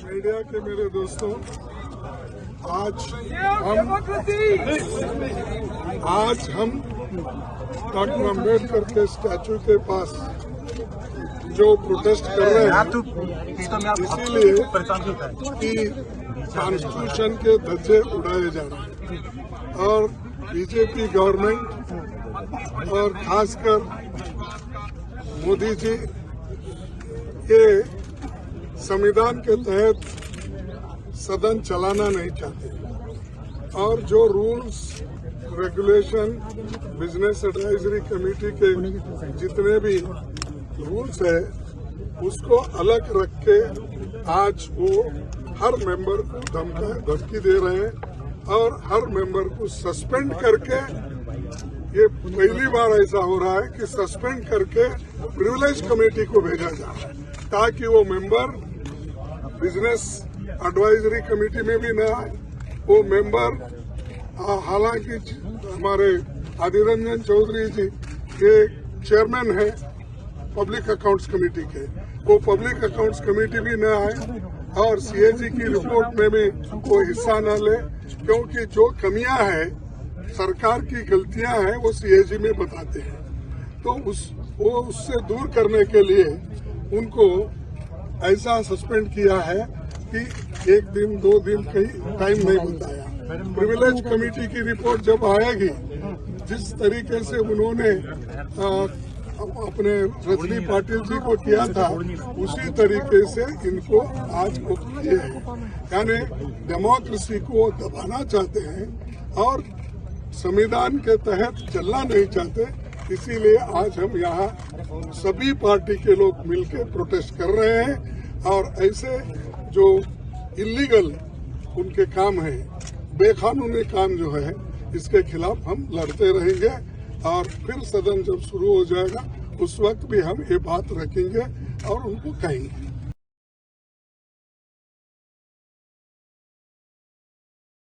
Media के मेरे दोस्तों, आज हम डॉक्टर अम्बेडकर के स्टैचू के पास जो प्रोटेस्ट कर रहे हैं, इसीलिए कि कॉन्स्टिट्यूशन के धज्जे उड़ाए जा रहे हैं और बीजेपी गवर्नमेंट और खासकर मोदी जी के संविधान के तहत सदन चलाना नहीं चाहते और जो rules regulation business advisory committee के जितने भी रूल्स है उसको अलग रख के आज वो हर मेंबर को धमकी दे रहे हैं और हर मेंबर को सस्पेंड करके, ये पहली बार ऐसा हो रहा है कि सस्पेंड करके प्रिविलेज कमेटी को भेजा जा रहा है ताकि वो मेंबर बिजनेस एडवाइजरी कमेटी में भी न आए। वो मेंबर हालांकि हमारे आदिर रंजन चौधरी जी के चेयरमैन है पब्लिक अकाउंट्स कमेटी के, वो पब्लिक अकाउंट्स कमेटी भी न आए और सीएजी की रिपोर्ट में भी वो हिस्सा न ले, क्योंकि जो कमियां हैं सरकार की गलतियां हैं वो सीएजी में बताते हैं। तो वो उससे दूर करने के लिए उनको ऐसा सस्पेंड किया है कि एक दिन 2 दिन कहीं टाइम नहीं बताया। प्रिविलेज कमेटी की रिपोर्ट जब आएगी, जिस तरीके से उन्होंने अपने रजनी पाटिल जी को किया था उसी तरीके से इनको आज को किए हैं, यानी डेमोक्रेसी को दबाना चाहते हैं और संविधान के तहत चलना नहीं चाहते। इसीलिए आज हम यहाँ सभी पार्टी के लोग मिलकर प्रोटेस्ट कर रहे हैं और ऐसे जो इलीगल उनके काम है, बेकानूनी काम जो है, इसके खिलाफ हम लड़ते रहेंगे और फिर सदन जब शुरू हो जाएगा उस वक्त भी हम ये बात रखेंगे और उनको कहेंगे।